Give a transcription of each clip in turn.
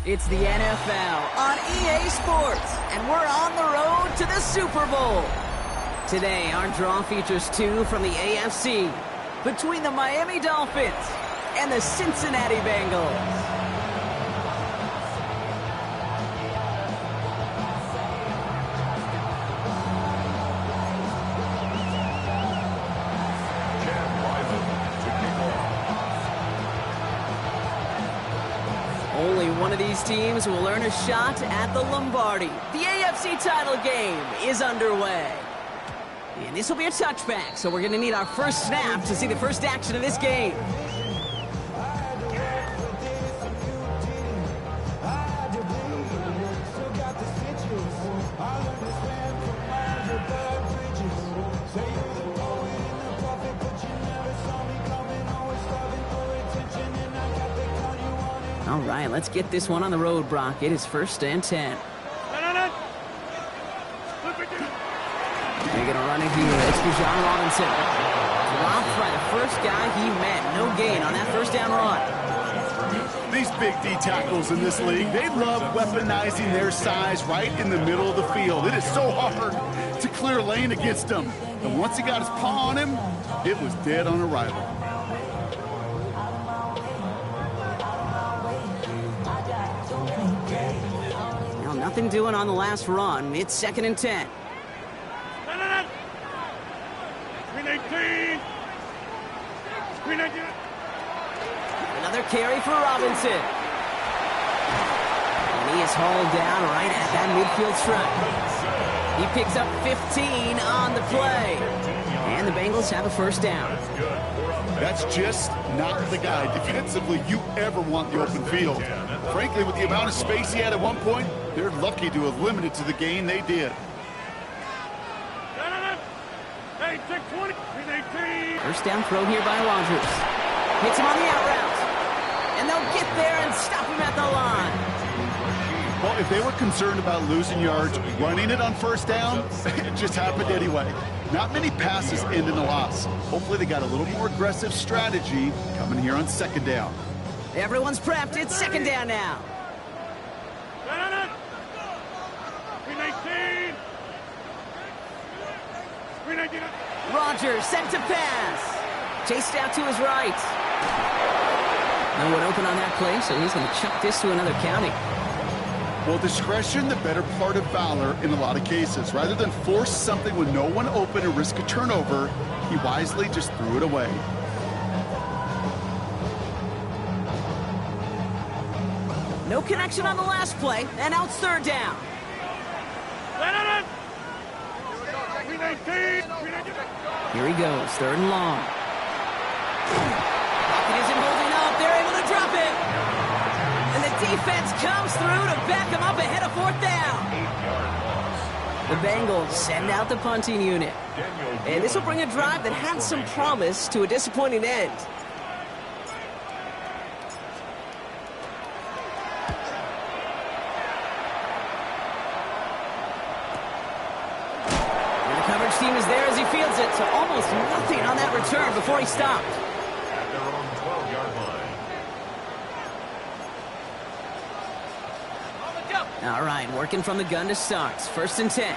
It's the NFL on EA Sports, and we're on the road to the Super Bowl. Today, our draw features two from the AFC between the Miami Dolphins and the Cincinnati Bengals. Only one of these teams will earn a shot at the Lombardi. The AFC title game is underway. And this will be a touchback, so we're going to need our first snap to see the first action of this game. All right, let's get this one on the road, Brock. It is 1st and 10. They're going to run it here. It's Bijan Robinson. Dropped by the first guy he met. No gain on that first down run. These big D tackles in this league, they love weaponizing their size right in the middle of the field. It is so hard to clear lane against them. And once he got his paw on him, it was dead on arrival. Now, nothing doing on the last run. It's 2nd and 10. Another carry for Robinson. And he is hauled down right at that midfield stripe. He picks up 15 on the play. And the Bengals have a first down. That's just not the guy defensively you ever want the open field. Frankly, with the amount of space he had at one point, they're lucky to have limited to the gain they did. First down throw here by Rodgers. Hits him on the out route. And they'll get there and stop him at the line. Well, if they were concerned about losing yards, running it on first down, it just happened anyway. Not many passes end in a loss. Hopefully they got a little more aggressive strategy coming here on 2nd down. Everyone's prepped. It's 2nd down now. Rodgers sent to pass. Chased out to his right. No one open on that play, so he's going to chuck this to another county. Well, discretion, the better part of valor in a lot of cases. Rather than force something with no one open and risk a turnover, he wisely just threw it away. No connection on the last play, and now it's 3rd down. Here he goes, 3rd and long. Pocket isn't holding up. They're able to drop it. And the defense comes through to back him up ahead of 4th down. The Bengals send out the punting unit. And this will bring a drive that had some promise to a disappointing end. Team is there as he fields it, so almost nothing on that return before he stopped. At their own 12-yard line. All right, working from the gun to start. 1st and 10.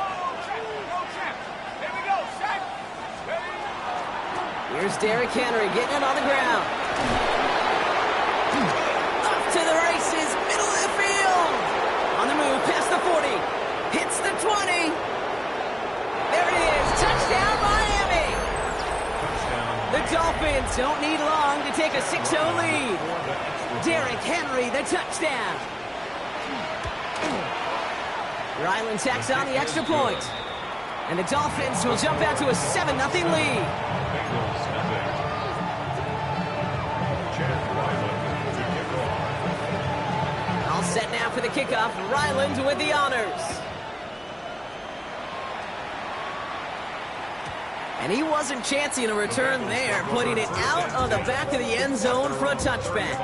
Here's Derrick Henry getting it on the ground. Off to the races, middle of the field. On the move, past the 40. Hits the 20. There it is, touchdown Miami! The Dolphins don't need long to take a 6-0 lead. Derrick Henry, the touchdown. Ryland tacks on the extra point. And the Dolphins will jump out to a 7-0 lead. All set now for the kickoff. Ryland with the honors. And he wasn't chancing a return there, putting it out on the back of the end zone for a touchback.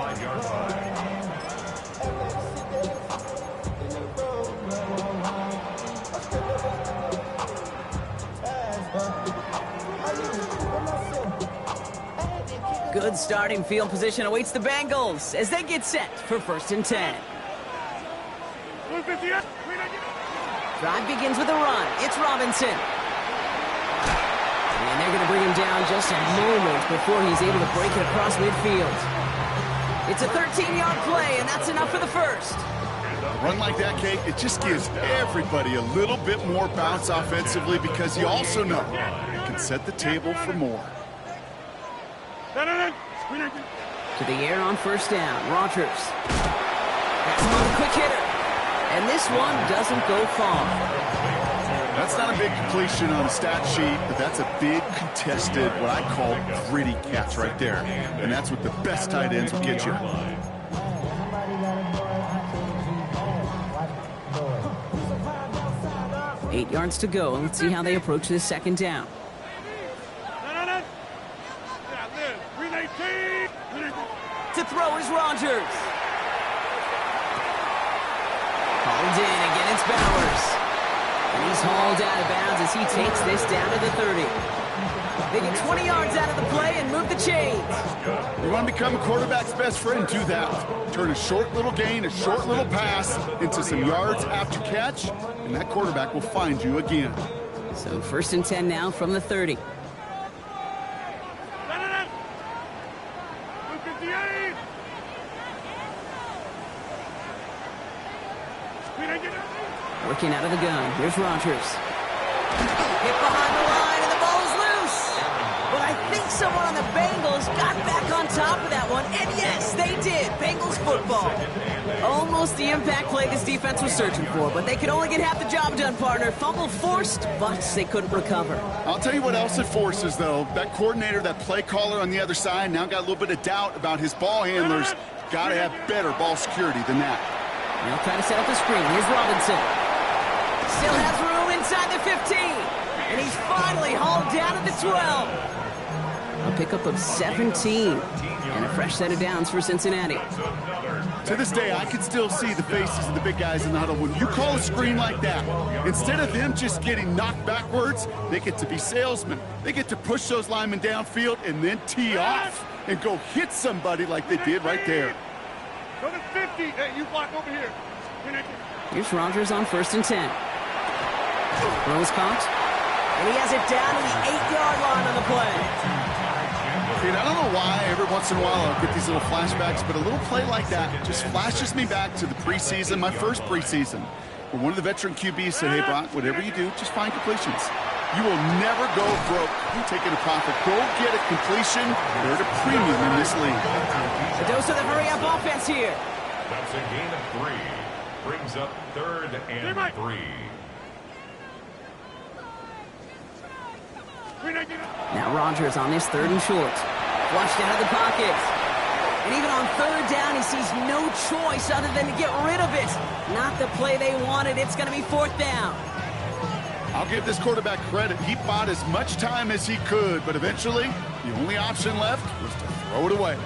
Good starting field position awaits the Bengals as they get set for 1st and 10. Drive begins with a run. It's Robinson. And they're going to bring him down just a moment before he's able to break it across midfield. It's a 13-yard play, and that's enough for the first. A run like that, Kate, it just gives everybody a little bit more bounce offensively because you also know you can set the table for more. To the air on first down. Rodgers. That's another quick hitter. And this one doesn't go far. That's not a big completion on the stat sheet, but that's a big contested, what I call gritty catch right there. And that's what the best tight ends will get you. Eight yards to go. Let's see how they approach this second down. To throw is Rodgers. Hauled in. Again, it's Bowers. And he's hauled out of bounds as he takes this down to the 30. They get 20 yards out of the play and move the chains. You want to become a quarterback's best friend, do that. Turn a short little gain, a short little pass into some yards after catch, and that quarterback will find you again. So first and 10 now from the 30. Working out of the gun. Here's Rodgers. Hit behind the line, and the ball is loose. But I think someone on the Bengals got back on top of that one. And yes, they did. Bengals football. Almost the impact play this defense was searching for, but they could only get half the job done, partner. Fumble forced, but they couldn't recover. I'll tell you what else it forces, though. That coordinator, that play caller on the other side, now got a little bit of doubt about his ball handlers. Got to have better ball security than that. They'll try to set up the screen. Here's Robinson. Still has room inside the 15. And he's finally hauled down at the 12. A pickup of 17. And a fresh set of downs for Cincinnati. To this day, I can still see the faces of the big guys in the huddle. When you call a screen like that, instead of them just getting knocked backwards, they get to be salesmen. They get to push those linemen downfield and then tee off and go hit somebody like they did right there. Go to 50. Hey, you block over here. Here's Rodgers on first and 10. Throw is caught. And he has it down to the 8-yard line on the play. I don't know why every once in a while I'll get these little flashbacks, but a little play like that just flashes me back to the preseason, my first preseason, where one of the veteran QBs said, hey, Brock, whatever you do, just find completions. You will never go broke taking a profit. Go get a completion. They're at a premium in this league. A dose of the hurry-up offense here. That's a gain of 3. Brings up 3rd and 3. Now Rodgers on his 3rd and short. Flushed out of the pocket. And even on 3rd down, he sees no choice other than to get rid of it. Not the play they wanted. It's going to be 4th down. I'll give this quarterback credit. He bought as much time as he could, but eventually the only option left was to throw it away.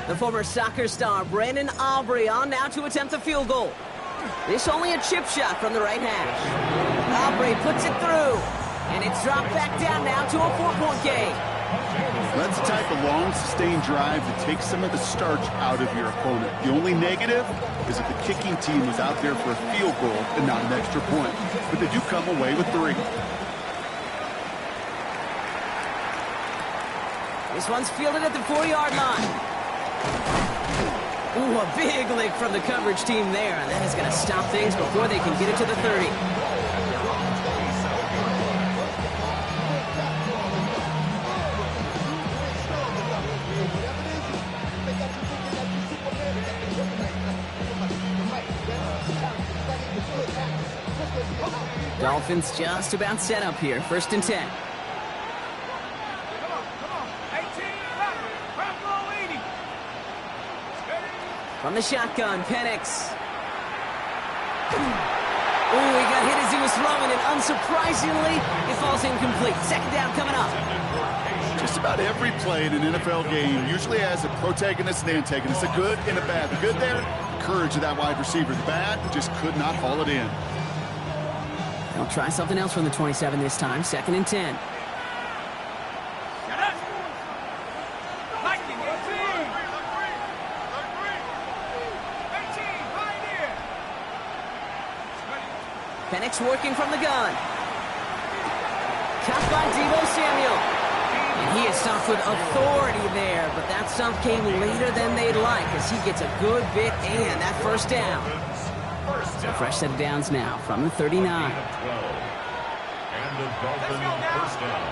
The former soccer star Brandon Aubrey on now to attempt a field goal. This only a chip shot from the right hash. Aubrey puts it through. And it's dropped back down now to a 4-point game. That's the type of long, sustained drive that takes some of the starch out of your opponent. The only negative is that the kicking team was out there for a field goal and not an extra point. But they do come away with 3. This one's fielded at the 4-yard line. Ooh, a big lick from the coverage team there. And that is going to stop things before they can get it to the 30. Dolphins just about set up here. 1st and 10. From the shotgun, Penix. Ooh, he got hit as he was throwing, and unsurprisingly, it falls incomplete. 2nd down coming up. Just about every play in an NFL game usually has a protagonist and antagonist, a good and a bad. The good there, the courage of that wide receiver. The bad, just could not haul it in. They'll try something else from the 27 this time. 2nd and 10. Penix working from the gun. Cut by Deebo Samuel. And he is stumped with authority there, but that stump came later than they'd like as he gets a good bit and that first down. So fresh set of downs now from the 39. And the Dolphins first down.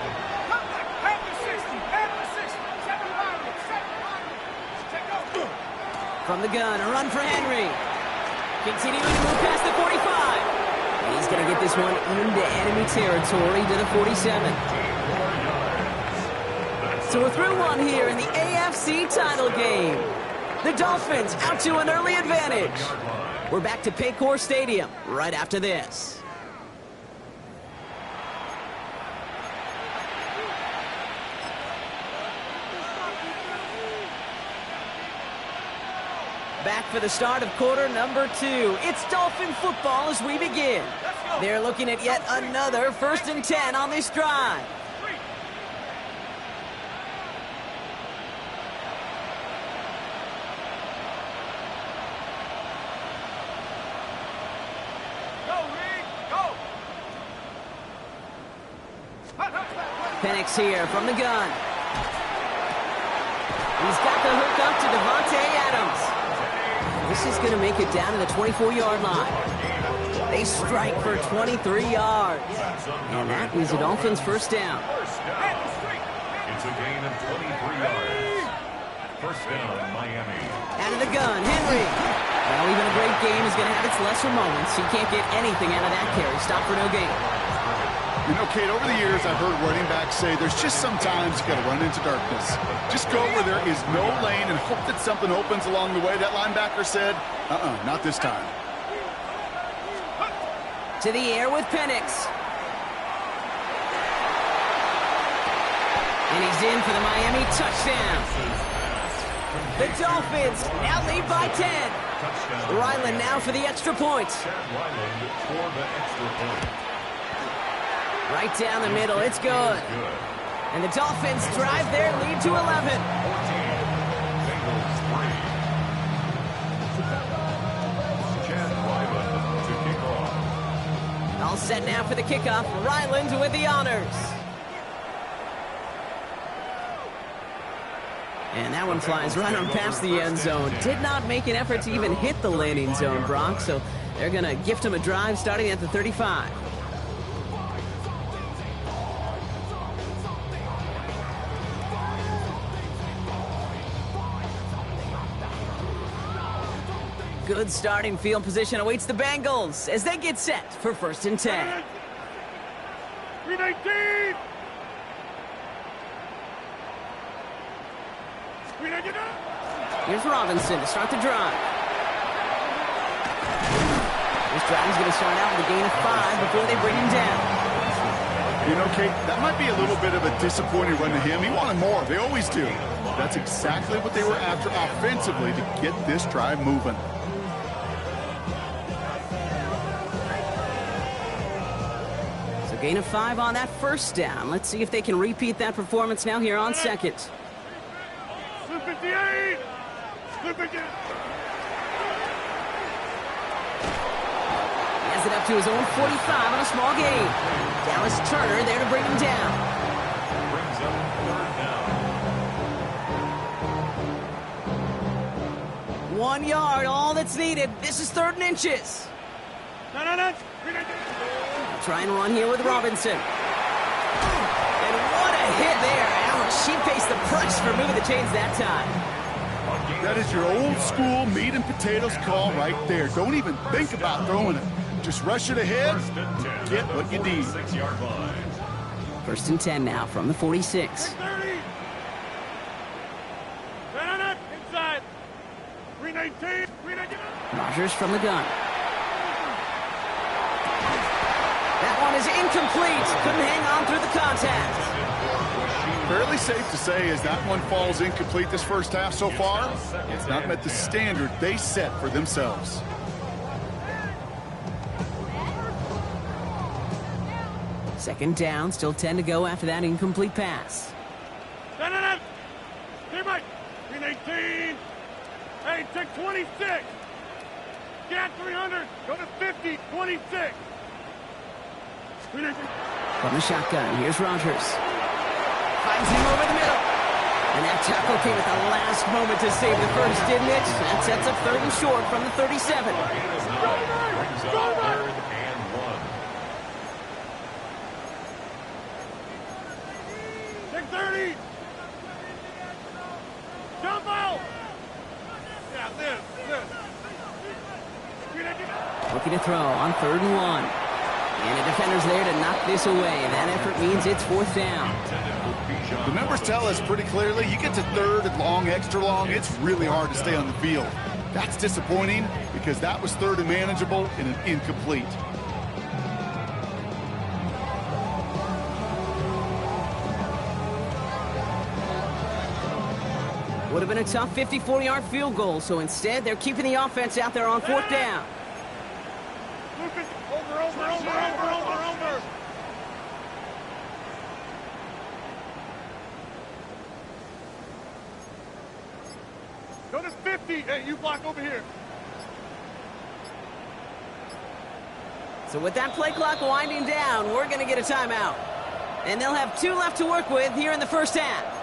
From the gun, a run for Henry. Continuing to move past the 45. And he's going to get this one into enemy territory to the 47. So we're through one here in the AFC title game. The Dolphins out to an early advantage. We're back to Paycor Stadium right after this. Back for the start of quarter number 2. It's Dolphin football as we begin. They're looking at yet another 1st and 10 on this drive. Penix here from the gun. He's got the hook up to Devontae Adams. This is going to make it down to the 24-yard line. They strike for 23 yards. And that is the Dolphins' first down. It's a gain of 23 yards. First down, Miami. Out of the gun, Henry. Well, even a great game is going to have its lesser moments. He can't get anything out of that carry. Stop for no gain. You know, Kate, over the years, I've heard running backs say there's just sometimes you got to run into darkness. Just go where there is no lane and hope that something opens along the way. That linebacker said, not this time. To the air with Penix. And he's in for the Miami touchdown. The Dolphins now lead by 10. Ryland now for the extra point. Ryland for the extra point. Right down the middle, it's good. And the Dolphins drive their lead to 11. 14. Bengals 3. Chad Ryland to kick off. All set now for the kickoff. Ryland with the honors. And that one flies right on past the end zone. Did not make an effort to even hit the landing zone, Brock. So they're going to gift him a drive starting at the 35. Good starting field position awaits the Bengals as they get set for 1st and 10. 319! Here's Robinson to start the drive. This drive is going to start out with a gain of 5 before they bring him down. You know, Kate, that might be a little bit of a disappointing run to him. He wanted more. They always do. That's exactly what they were after offensively to get this drive moving. So gain of 5 on that first down. Let's see if they can repeat that performance now here on second. 258! 258! He has it up to his own 45 on a small gain. Dallas Turner there to bring him down. Brings up 3rd down. 1 yard, all that's needed. This is 3rd and inches. No. Try and run here with Robinson. And what a hit there. Ouch, she faced the price for moving the chains that time. That is your old school meat and potatoes call right there. Don't even think about throwing it. Just rush it ahead, get what you need. 6-yard line. 1st and 10 now from the 46. 30! No. Inside! 319! 319! Rodgers from the gun. That one is incomplete. Couldn't hang on through the contact. Fairly safe to say as that one falls incomplete this first half so far, it's not met the standard they set for themselves. Second down, still 10 to go after that incomplete pass. No. Stay back! 319! Hey, take 26! Get 300! Go to 50! 26! From the shotgun, here's Rodgers. Finds him over the middle. And that tackle came at the last moment to save the first, didn't it? That sets up 3rd and short from the 37. Brings up 3rd and 1. 6:30. Jump out. Yeah, this. Looking to throw on 3rd and 1. And the defender's there to knock this away. That effort means it's 4th down. The numbers tell us pretty clearly, you get to 3rd and long, extra long, it's really hard to stay on the field. That's disappointing because that was 3rd and manageable and an incomplete. Would have been a tough 54-yard field goal, so instead they're keeping the offense out there on 4th down. Over. Go to 50. Hey, you block over here. So with that play clock winding down, we're going to get a timeout. And they'll have 2 left to work with here in the first half.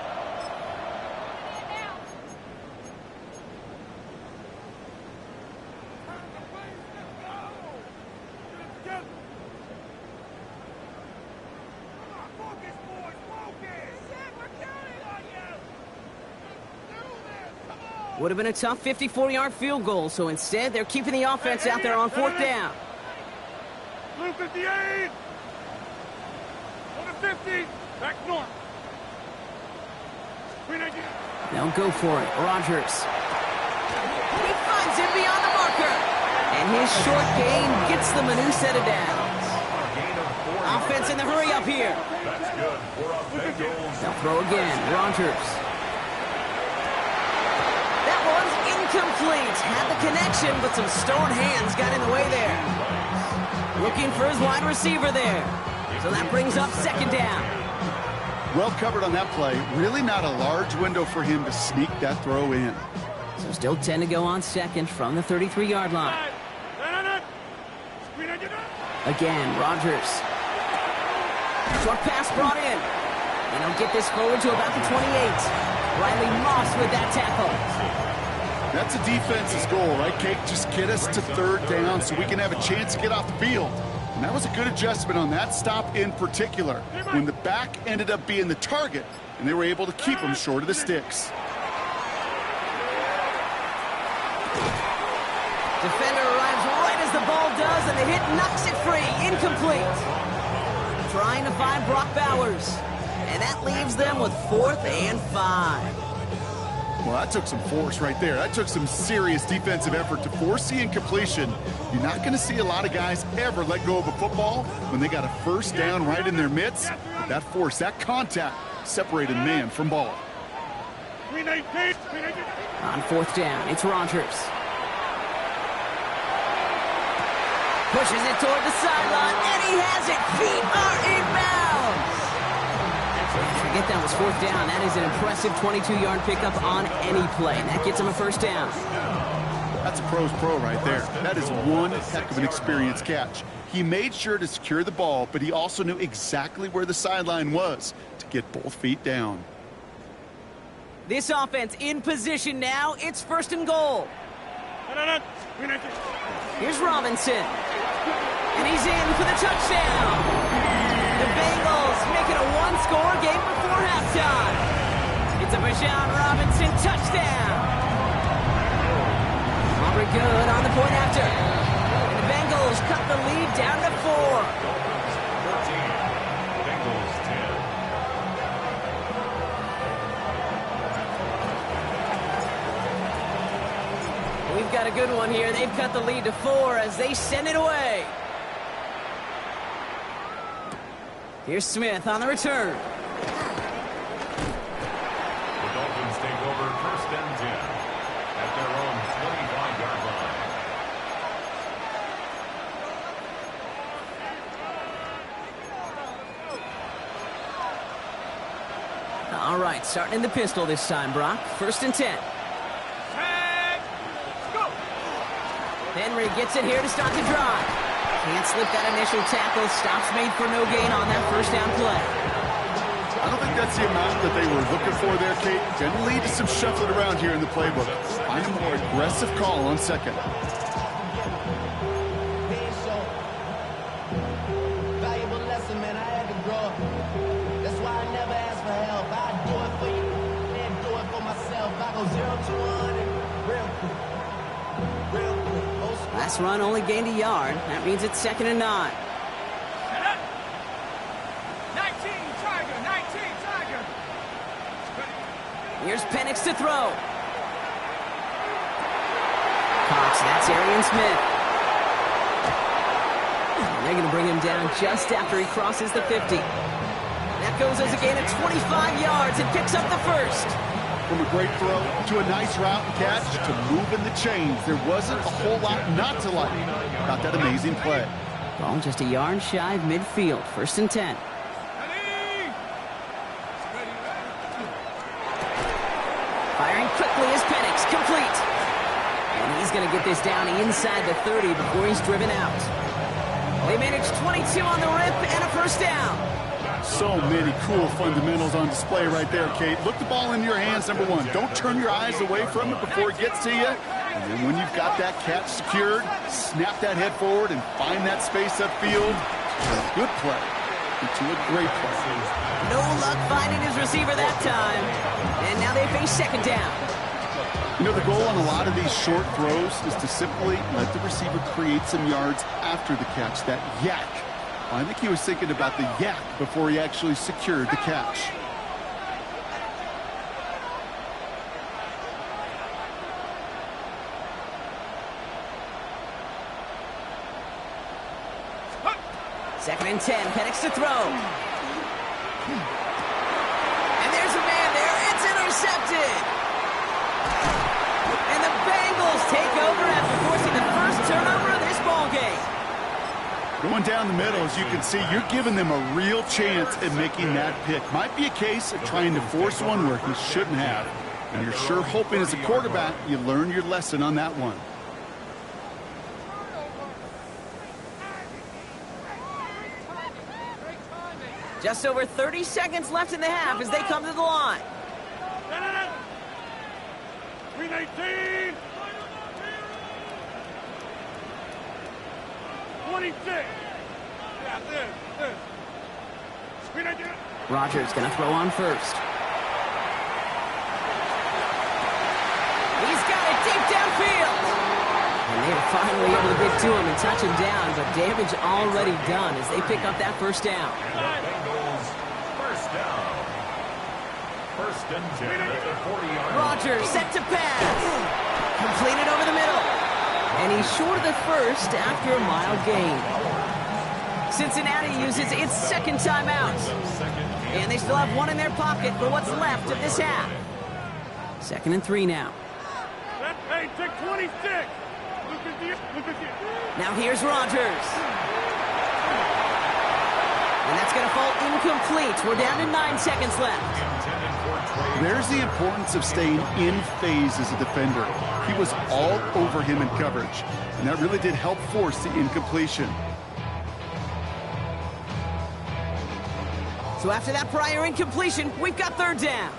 Would have been a tough 54-yard field goal, so instead they're keeping the offense out there on 4th down. Blue 58. Go to 50. Back north. They'll go for it. Rodgers. He finds him beyond the marker. And his short gain gets them a new set of downs. Offense in the hurry up here. That's good for a Bengals. They'll throw again. Rodgers. That one's incomplete. Had the connection, but some stone hands got in the way there. Looking for his wide receiver there. So that brings up 2nd down. Well covered on that play. Really not a large window for him to sneak that throw in. So still 10 to go on 2nd from the 33-yard line. Again, Rodgers. Short pass brought in. And he'll get this forward to about the 28. Riley Moss with that tackle. That's a defense's goal, right, Kate? Just get us to 3rd down so we can have a chance to get off the field. And that was a good adjustment on that stop in particular, when the back ended up being the target, and they were able to keep him short of the sticks. Defender arrives right as the ball does, and the hit knocks it free. Incomplete. Trying to find Brock Bowers. And that leaves them with 4th and 5. Well, that took some force right there. That took some serious defensive effort to force the incompletion. You're not going to see a lot of guys ever let go of a football when they got a 1st down right in their midst. But that force, that contact, separated man from ball. On 4th down, it's Rodgers. Pushes it toward the sideline, and he has it. Feet are inbounds. Forget that was 4th down. That is an impressive 22-yard pickup on any play. And that gets him a 1st down. That's a pro's pro right there. That is one heck of an experienced catch. He made sure to secure the ball, but he also knew exactly where the sideline was to get both feet down. This offense in position now. It's 1st and goal. Here's Robinson. And he's in for the touchdown. The Bengals making a 1-score game before halftime. It's a Bijan Robinson touchdown. Aubrey good on the point after. And the Bengals cut the lead down to 4. 14. Bengals 10. We've got a good one here. They've cut the lead to 4 as they send it away. Here's Smith on the return. The Dolphins take over 1st and 10 at their own 25-yard line. All right, starting in the pistol this time, Brock. 1st and 10. Go. Henry gets it here to start the drive. Can't slip that initial tackle. Stops made for no gain on that first down play. I don't think that's the amount that they were looking for there, Kate. Can lead to some shuffling around here in the playbook. Find a more aggressive call on second. Valuable lesson, man. I had to grow up. That's why I never ask for help. I do it for you and do it for myself. I go 0 to 100 real quick. Real quick. Last run only gained a yard. That means it's 2nd and 9. Here's Penix to throw. Cox, that's Arian Smith. And they're going to bring him down just after he crosses the 50. That goes as a gain of 25 yards and picks up the first. From a great throw to a nice route and catch to moving the chains. There wasn't a whole lot not to like about that amazing play. Ball just a yard shy of midfield. 1st and 10. Firing quickly is Penix, complete. And he's going to get this down inside the 30 before he's driven out. They managed 22 on the rip and a first down. So many cool fundamentals on display right there, Kate. Look the ball in your hands, number one. Don't turn your eyes away from it before it gets to you. And then when you've got that catch secured, snap that head forward and find that space upfield. A good play into a great play. No luck finding his receiver that time. And now they face 2nd down. You know, the goal on a lot of these short throws is to simply let the receiver create some yards after the catch, that yak. I think he was thinking about the yak before he actually secured the catch. Second and 10, Penix to throw. And there's a man there. It's intercepted. And the Bengals take over after forcing the first turnover of this ballgame. Going down the middle, as you can see, you're giving them a real chance at making that pick. Might be a case of trying to force one where he shouldn't have. And you're sure hoping as a quarterback you learn your lesson on that one. Just over 30 seconds left in the half as they come to the line. 319. 26. Yeah, this. 319. Rodgers going to throw on first. He's got it deep downfield. And they're finally able to get to him and touch him down, but damage already done as they pick up that first down. Bengals, first down. 1st and 10 at the 40-yard line. Rodgers set to pass. Completed over the middle. And he's short of the first after a mild gain. Cincinnati uses its 2nd timeout. And they still have one in their pocket for what's left of this half. 2nd and 3 now. Hey, take 26. Now here's Rodgers. And that's going to fall incomplete. We're down to 9 seconds left. There's the importance of staying in phase as a defender. He was all over him in coverage, and that really did help force the incompletion. So after that prior incompletion, we've got 3rd down.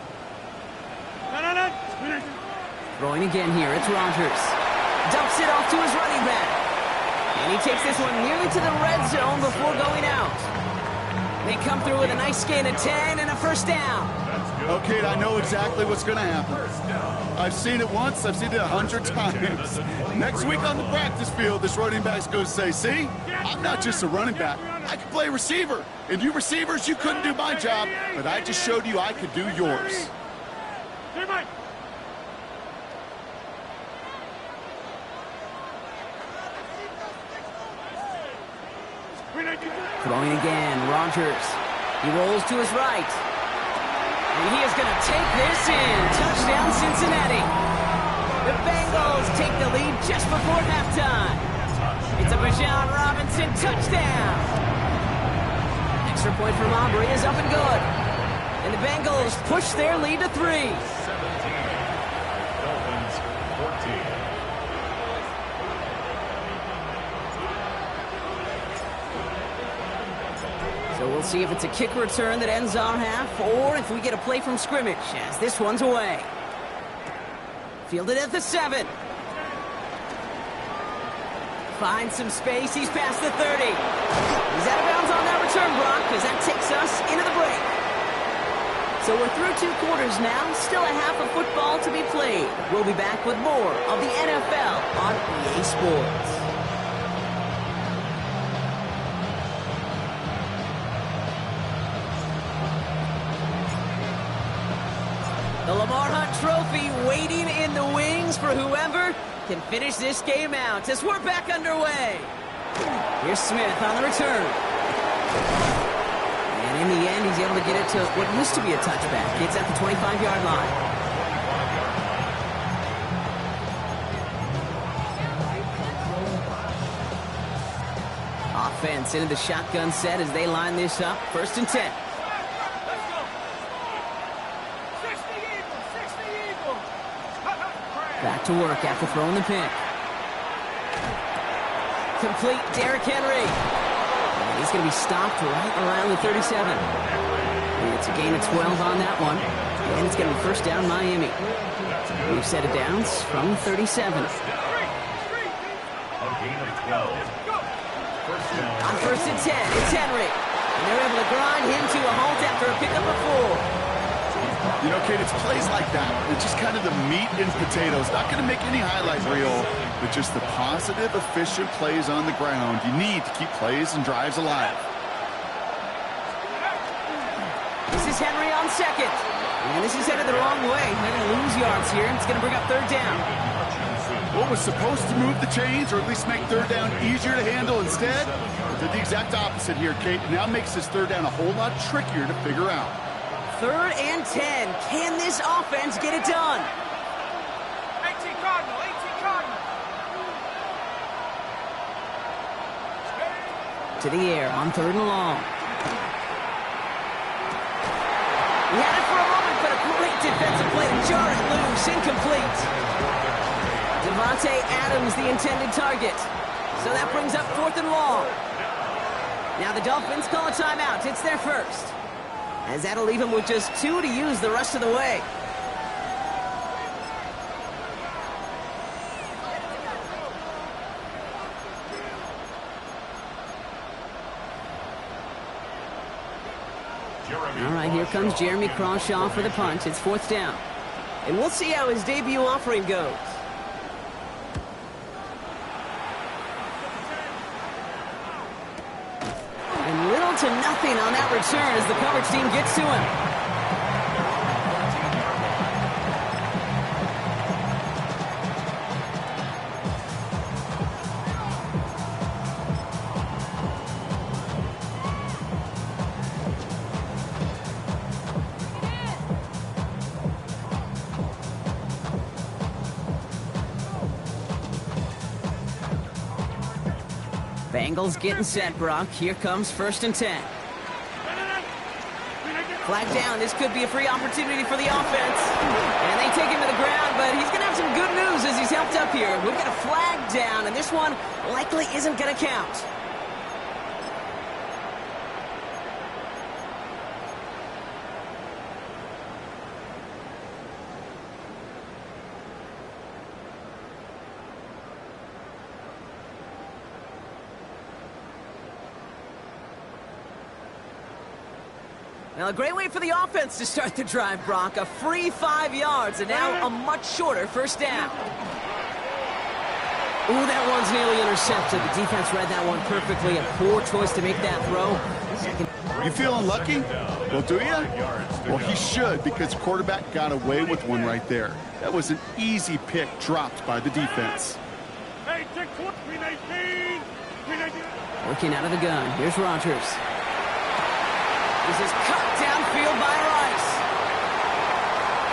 Throwing again here, it's Rodgers. Dumps it off to his running back. And he takes this one nearly to the red zone before going out. They come through with a nice gain of 10 and a first down. Okay, I know exactly what's going to happen. I've seen it once, I've seen it 100 times. Next week on the practice field, this running back's going to say, see, I'm not just a running back. I can play receiver. And you receivers, you couldn't do my job, but I just showed you I could do yours. Throwing again, Rodgers. He rolls to his right. And he is going to take this in. Touchdown, Cincinnati. The Bengals take the lead just before halftime. It's a Bijan Robinson touchdown. Extra point from Aubrey is up and good. And the Bengals push their lead to 3. 17. Dolphins, 14. We'll see if it's a kick return that ends our half, or if we get a play from scrimmage, as this one's away. Fielded at the 7. Finds some space. He's past the 30. He's out of bounds on that return, Brock, as that takes us into the break. So we're through 2 quarters now. Still a half of football to be played. We'll be back with more of the NFL on EA Sports. The Lamar Hunt Trophy waiting in the wings for whoever can finish this game out as we're back underway. Here's Smith on the return. And in the end, he's able to get it to what used to be a touchback. It's at the 25-yard line. Offense into the shotgun set as they line this up. 1st and 10. Back to work after throwing the pick. Complete, Derrick Henry. And he's going to be stopped right around the 37. And it's a gain of 12 on that one. And it's going to be 1st down Miami. We've set it downs from 37. A gain of 12. First down. On 1st and 10, it's Henry. And they're able to grind him to a halt after a pickup of 4. You know, Kate, it's plays like that. It's just kind of the meat and potatoes. Not going to make any highlight reel, but just the positive, efficient plays on the ground. You need to keep plays and drives alive. This is Henry on 2nd. And this is headed the wrong way. They're going to lose yards here, and it's going to bring up 3rd down. What was supposed to move the chains, or at least make 3rd down easier to handle instead, did the exact opposite here, Kate. Now makes this 3rd down a whole lot trickier to figure out. 3rd and 10. Can this offense get it done? 18 Cardinal, 18 Cardinal. To the air on 3rd and long. He had it for a moment, but a great defensive play to jar it loose. Incomplete. Devontae Adams, the intended target. So that brings up 4th and long. Now the Dolphins call a timeout. It's their first. As that'll leave him with just 2 to use the rest of the way. All right, here comes Jeremy Crawshaw for the punt. It's 4th down. And we'll see how his debut offering goes. And little to nothing on that return as the coverage team gets to him. Bengals getting set, Brock. Here comes 1st and 10. Flag down. This could be a free opportunity for the offense. And they take him to the ground, but he's going to have some good news as he's helped up here. We've got a flag down, and this one likely isn't going to count. Well, a great way for the offense to start the drive, Brock. A free 5 yards, and now a much shorter 1st down. Ooh, that one's nearly intercepted. The defense read that one perfectly. A poor choice to make that throw. You feeling lucky? Well, do you? Well, he should, because the quarterback got away with one right there. That was an easy pick dropped by the defense. Working out of the gun. Here's Rodgers. This is cut downfield by Rice.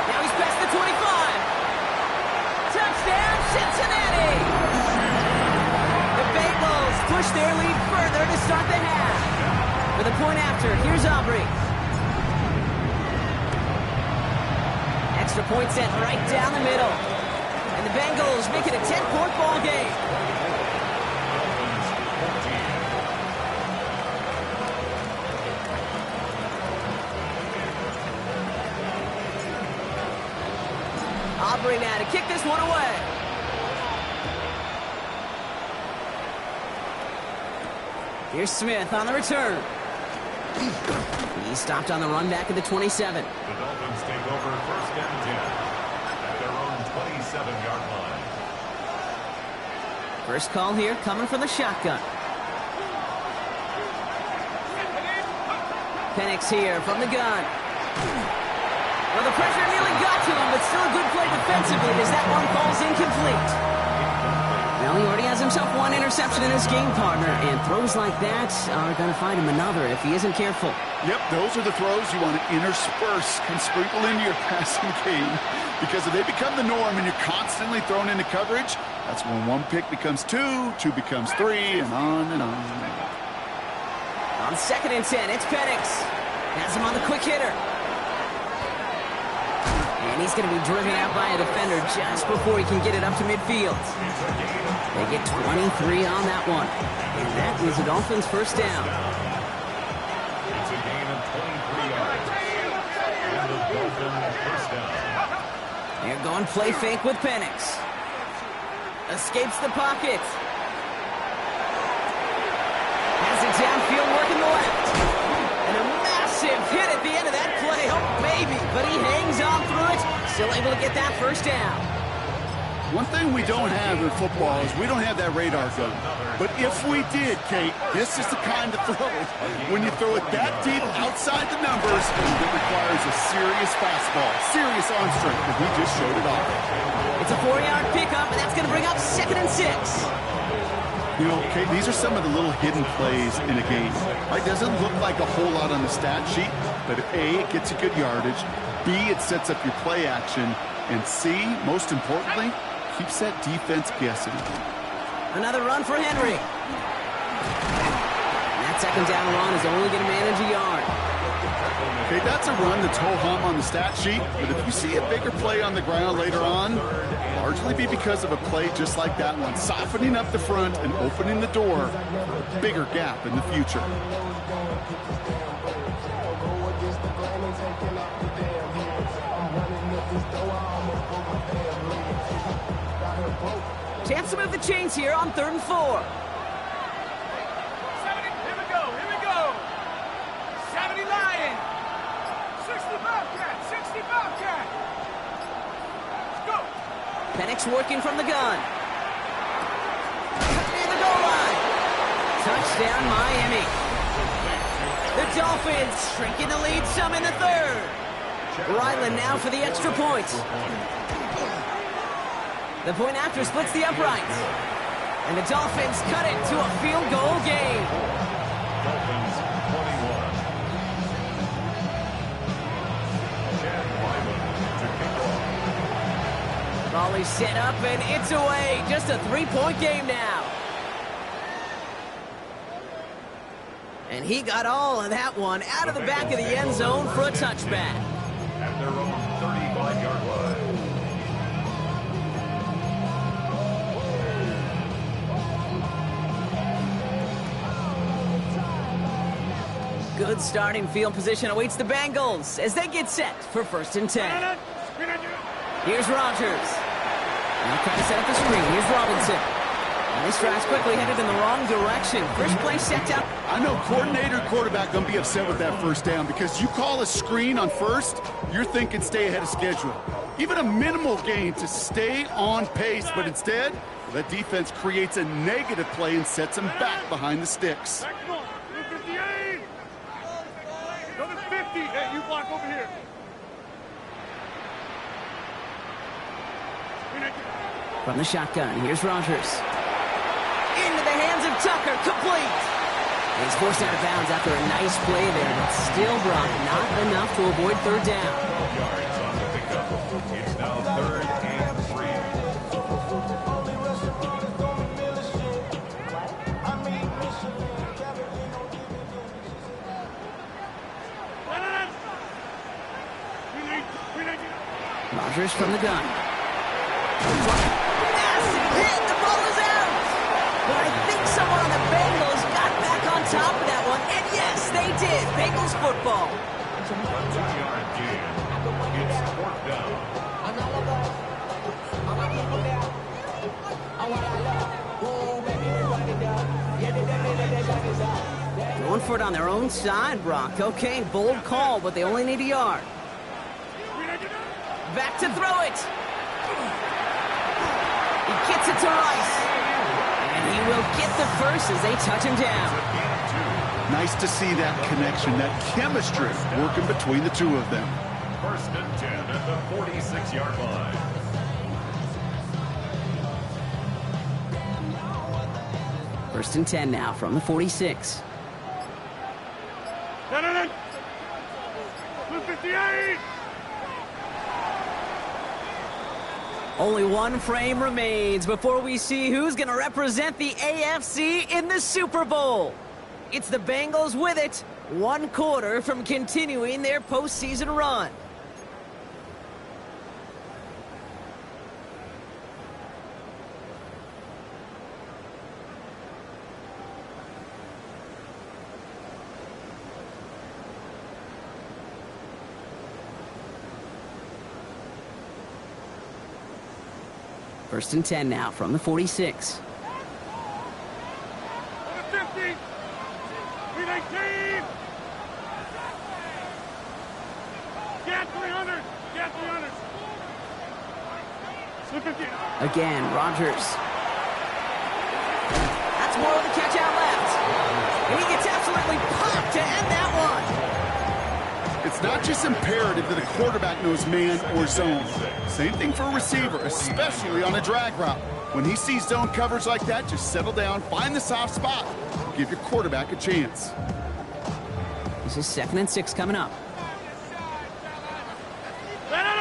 Now he's past the 25. Touchdown, Cincinnati! The Bengals push their lead further to start the half. For the point after, here's Aubrey. Extra point sent right down the middle. And the Bengals make it a 10-point ball game. kick this one away. Here's Smith on the return. He stopped on the run back at the 27. The Dolphins take over first and 10 at their own 27-yard line. First call here coming from the shotgun. Penix here from the gun. Well, the pressure nearly got to him, but still a good play defensively as that one falls incomplete. Well, he already has himself one interception in his game, partner, and throws like that are going to find him another if he isn't careful. Yep, those are the throws you want to intersperse and sprinkle into your passing game, because if they become the norm and you're constantly thrown into coverage, that's when one pick becomes two, two becomes three, and on and on. On 2nd and 10, it's Penix. Has him on the quick hitter. And he's going to be driven out by a defender just before he can get it up to midfield. They get 23 on that one. And that is the Dolphins' first down. It's a gain of 23 yards. And the Dolphins first down. They're going play fake with Penix. Escapes the pocket. Has it downfield working the left. And a massive hit at the end of that play. Oh, maybe. But he hangs on through it. Still able to get that first down. One thing we don't have in football is we don't have that radar gun. But if we did, Kate, this is the kind of throw. When you throw it that deep outside the numbers, it requires a serious fastball, serious arm strength, and he just showed it off. It's a 4-yard pickup, and that's going to bring up 2nd and 6. You know, Kate, these are some of the little hidden plays in a game. Right? Doesn't look like a whole lot on the stat sheet, but A, it gets you good yardage, B, it sets up your play action, and C, most importantly, keeps that defense guessing. Another run for Henry. And that 2nd down run is only going to manage a yard. Okay, that's a run that's ho-hum on the stat sheet, but if you see a bigger play on the ground later on, largely be because of a play just like that one, softening up the front and opening the door for a bigger gap in the future. Chance to move the chains here on 3rd and 4. 70, here we go, 70 Lion. 60 Bobcat, 60 Bobcat. Let's go. Penix working from the gun. Near the goal line. Touchdown, Miami. The Dolphins shrinking the lead some in the 3rd. Ryland now for the extra point. The point after splits the uprights. And the Dolphins cut it to a field goal game. Dolphins 21. Chad Wyman to kick off. Volley set up and it's away. Just a 3-point game now. And he got all of that one out of the back of the end zone for a touchback. At their own 35-yard line. Good starting field position awaits the Bengals as they get set for 1st and 10. Here's Rodgers. Now trying to set up the screen. Here's Robinson. And this drive's quickly headed in the wrong direction. First play set down. I know coordinator and quarterback going to be upset with that first down because you call a screen on first, you're thinking stay ahead of schedule. Even a minimal gain to stay on pace, but instead, that defense creates a negative play and sets them back behind the sticks. Back on, 58. Go to 50. Hey, you block over here. From the shotgun, here's Rodgers. Into the hands of Tucker, complete. He's forced out of bounds after a nice play there, but still brought not enough to avoid 3rd down. 12 yards on the pickup. It's now 3rd and 3. Rodgers from the gun. Massive hit, the ball is out. But I think someone on the Bengals got back on top of that one, and yes, they did. Bengals football. A 2-yard gain. It's 4th down. effort on their own side, Brock. Okay, bold call, but they only need a yard. Back to throw it. He gets it to Rice. And he will get the first as they touch him down. Nice to see that connection, that chemistry working between the two of them. 1st and 10 at the 46-yard line. First and 10 now from the 46. 258. Only one frame remains before we see who's going to represent the AFC in the Super Bowl. It's the Bengals with it, 1 quarter from continuing their postseason run. First and 10 now from the 46. 50. 319. Get 300. Get 300. 250. Again, Rodgers. That's more of the catch out left. And he gets absolutely popped to end that one. It's not just imperative that a quarterback knows man or zone. Same thing for a receiver, especially on a drag route. When he sees zone coverage like that, just settle down, find the soft spot, give your quarterback a chance. This is 2nd and 6 coming up. From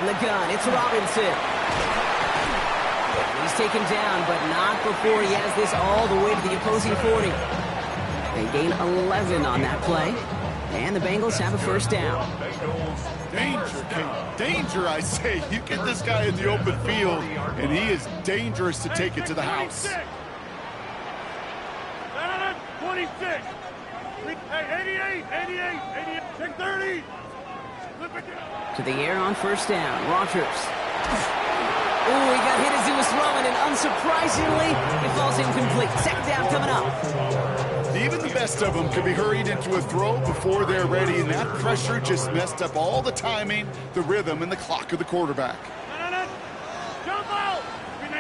the gun, it's Robinson. He's taken down, but not before he has this all the way to the opposing 40. They gain 11 on that play. And the Bengals have a first down. Danger, King. Danger, I say. You get this guy in the open field, and he is dangerous to take it to the house. 26. 88, 88, 88, 630. To the air on first down. Rodgers. Ooh, he got hit as he was throwing, and unsurprisingly, it falls incomplete. 2nd down coming up. Even the best of them can be hurried into a throw before they're ready, and that pressure just messed up all the timing, the rhythm, and the clock of the quarterback. Jump out! 18.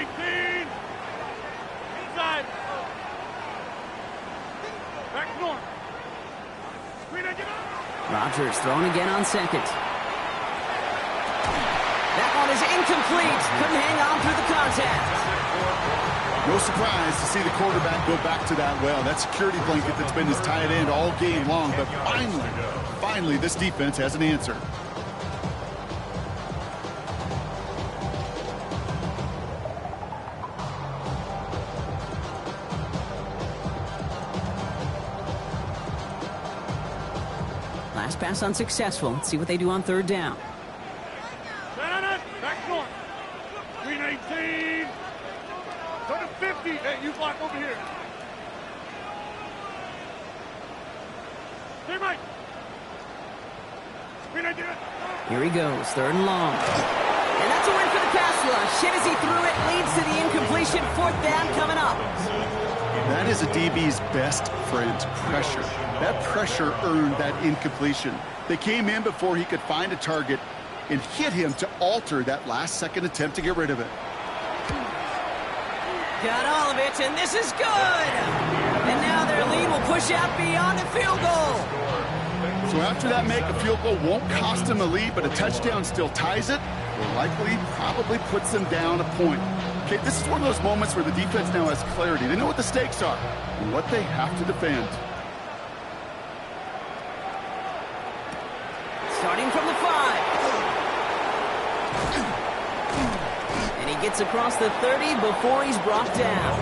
Inside. Back north. Rodgers throwing again on 2nd. That one is incomplete. Couldn't hang on through the contact. No surprise to see the quarterback go back to that well. That security blanket that's been his tight end all game long. But finally, this defense has an answer. Last pass unsuccessful. Let's see what they do on 3rd down. Back north. 319. Go to 50. Hey, you block over here. Hey, Mike. 319. Here he goes, 3rd and long. And that's a win for the pass rush. Hit as he threw it, leads to the incompletion. 4th down coming up. That is a DB's best friend, pressure. That pressure earned that incompletion. They came in before he could find a target and hit him to alter that last-second attempt to get rid of it. Got all of it, and this is good. And now their lead will push out beyond the field goal. So after that make, a field goal won't cost them a lead, but a touchdown still ties it, or likely probably puts them down a point. Okay, this is one of those moments where the defense now has clarity. They know what the stakes are and what they have to defend. Starting from the 5. And he gets across the 30 before he's brought down.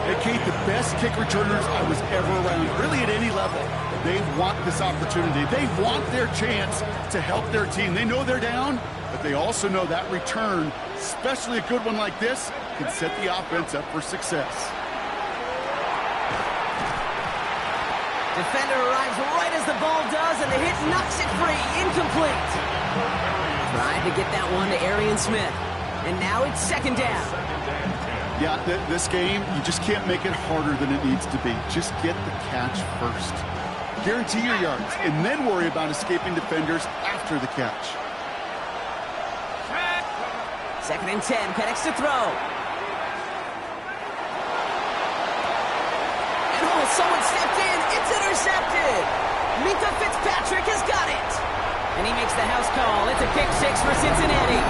Hey, Kate, the best kick returners I was ever around, really at any level. They want this opportunity. They want their chance to help their team. They know they're down, but they also know that return, especially a good one like this, can set the offense up for success. Defender arrives right as the ball does, and the hit knocks it free. Incomplete. Trying to get that one to Arian Smith. And now it's 2nd down. Yeah, this game, you just can't make it harder than it needs to be. Just get the catch first. Guarantee your yards, and then worry about escaping defenders after the catch. 2nd and 10, Penix to throw. And oh, someone stepped in. It's intercepted. Minka Fitzpatrick has got it. And he makes the house call. It's a pick 6 for Cincinnati.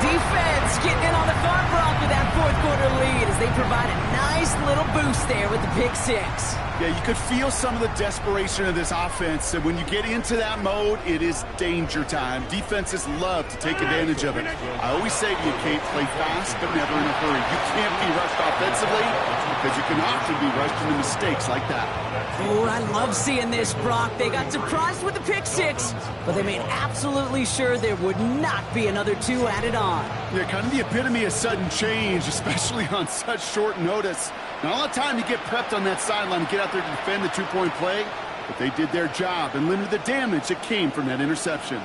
Defense getting in on the Farm Bronc with that 4th quarter lead as they provide a nice little boost there with the pick 6. Yeah, you could feel some of the desperation of this offense. And when you get into that mode, it is danger time. Defenses love to take advantage of it. I always say you can't play fast, but never in a hurry. You can't be rushed offensively because you can often be rushed into mistakes like that. Oh, I love seeing this, Brock. They got surprised with the pick 6, but they made absolutely sure there would not be another 2 added on. Yeah, kind of the epitome of sudden change, especially on such short notice. Not a lot of time to get prepped on that sideline and get out there to defend the 2-point play, but they did their job and limited the damage that came from that interception.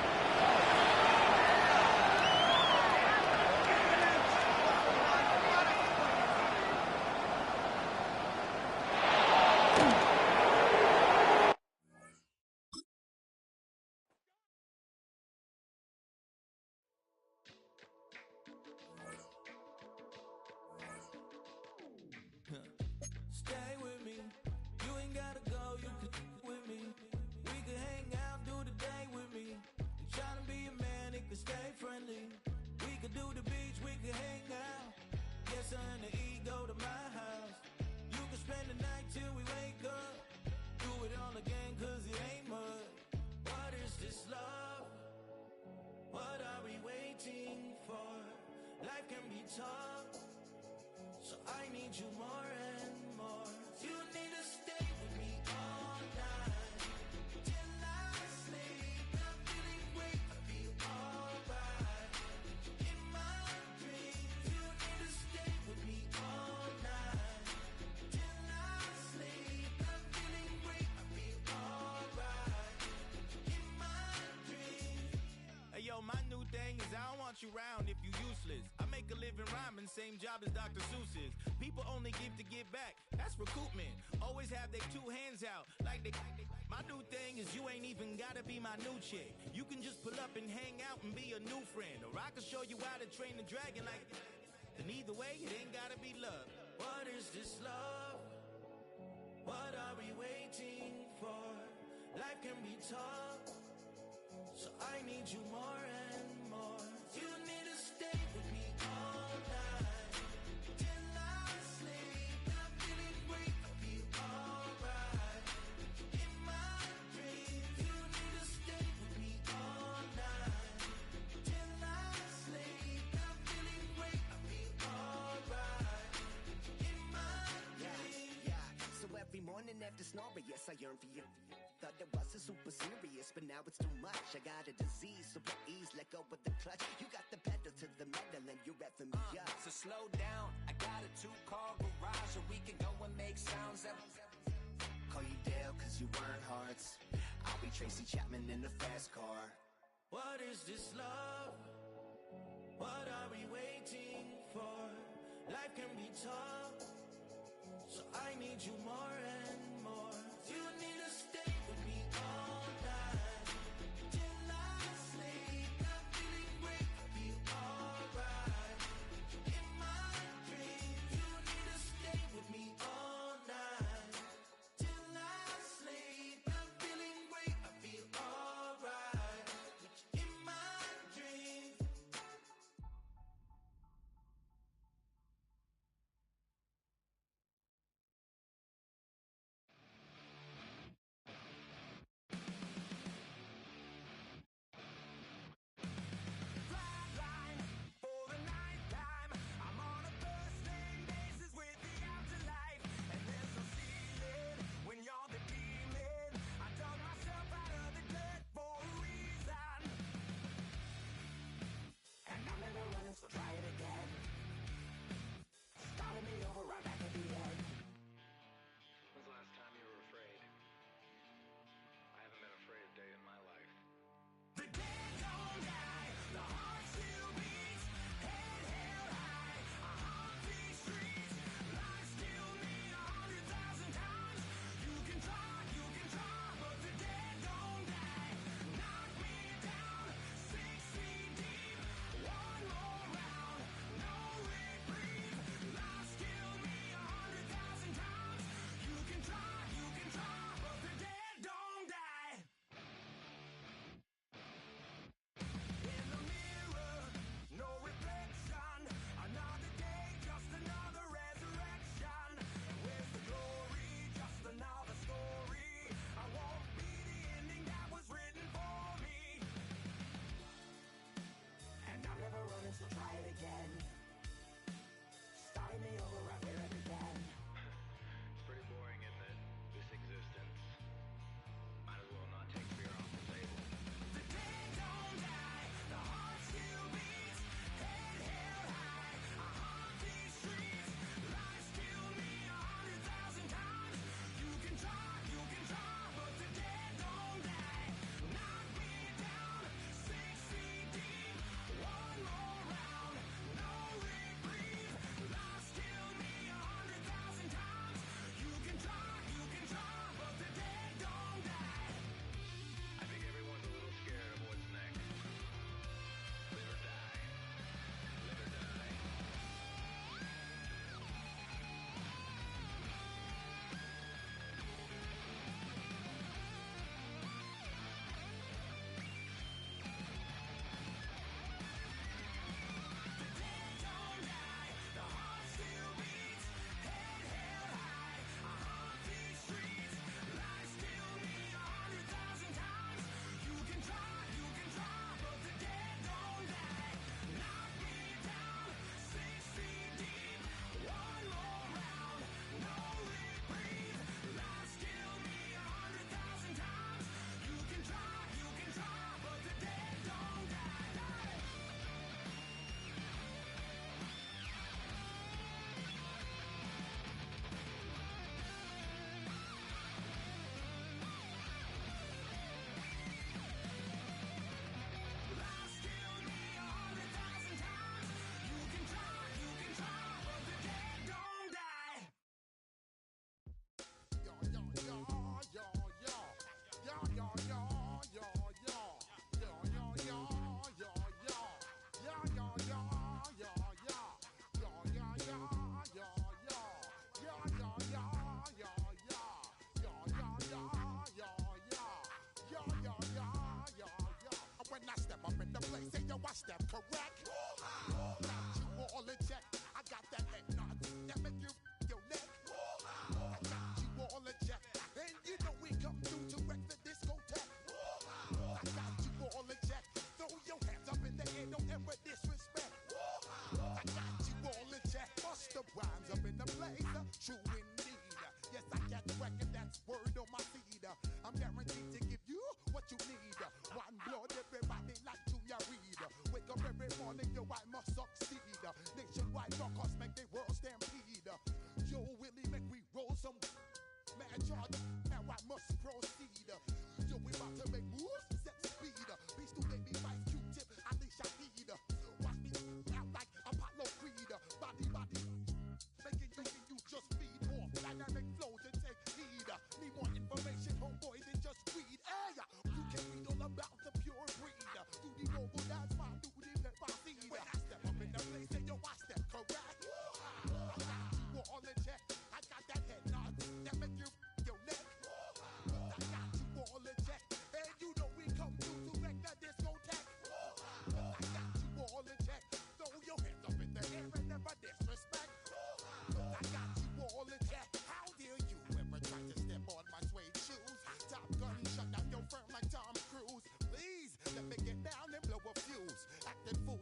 You round if you useless. I make a living rhyming, same job as Dr. Seuss's. People only give to give back. That's recoupment. Always have their 2 hands out. Like they. My new thing is you ain't even gotta be my new chick. You can just pull up and hang out and be a new friend. Or I can show you how to train the dragon like. And either way, it ain't gotta be love. What is this love? What are we waiting for? Life can be tough. So I need you more and more. You need to stay with me all night till I sleep. I'm feeling great, I feel alright. In my dreams, you need to stay with me all night till I sleep. I'm feeling great, I feel alright. In my dreams. Yeah. So every morning after snoring, yes, I yearn for you. Thought it wasn't super serious, but now it's too much. I got a disease, so please let go of the clutch. You got the pedal to the metal and you're revving me up. So slow down, I got a 2-car garage, or we can go and make sounds up. Call you Dale, cause you weren't hearts. I'll be Tracy Chapman in the fast car. What is this love? What are we waiting for? Life can be tough, so I need you more and more. You need to stay with me all night till I sleep. I'm feeling great, I feel alright. In my dreams, you need to stay with me all night till I sleep. I'm feeling great, I feel alright. In my dreams. you need. One blood, everybody like Junior Reed. Wake up every morning, yo, I must succeed. Nationwide rockers make the world stampede. Yo, Willie, make we roll some mad charge. Now I must proceed. Yo, we about to make moves, set speed. Beast to make me fight Q-tip, unleash a heed. Watch me out like Apollo Creed. Body, making you just feed off dynamic flows and take heed. Need more information, homeboy, than just read. Hey, you can read all about the pure breed. Do the mobile dance, my new pepper seed. When I step up in the place, and yo, I step correct. I got you all in check. I got that head nod that make you your neck. I got you all in check. And you know we come through to wreck the discotheque. I got you all in check. Throw your hands up in the air and never disrespect. I got you all in check. How dare you ever try to step on my suede shoes? Top Gun shut down your firm like Tom Cruise. Please let me get down and blow a fuse. Acting fool.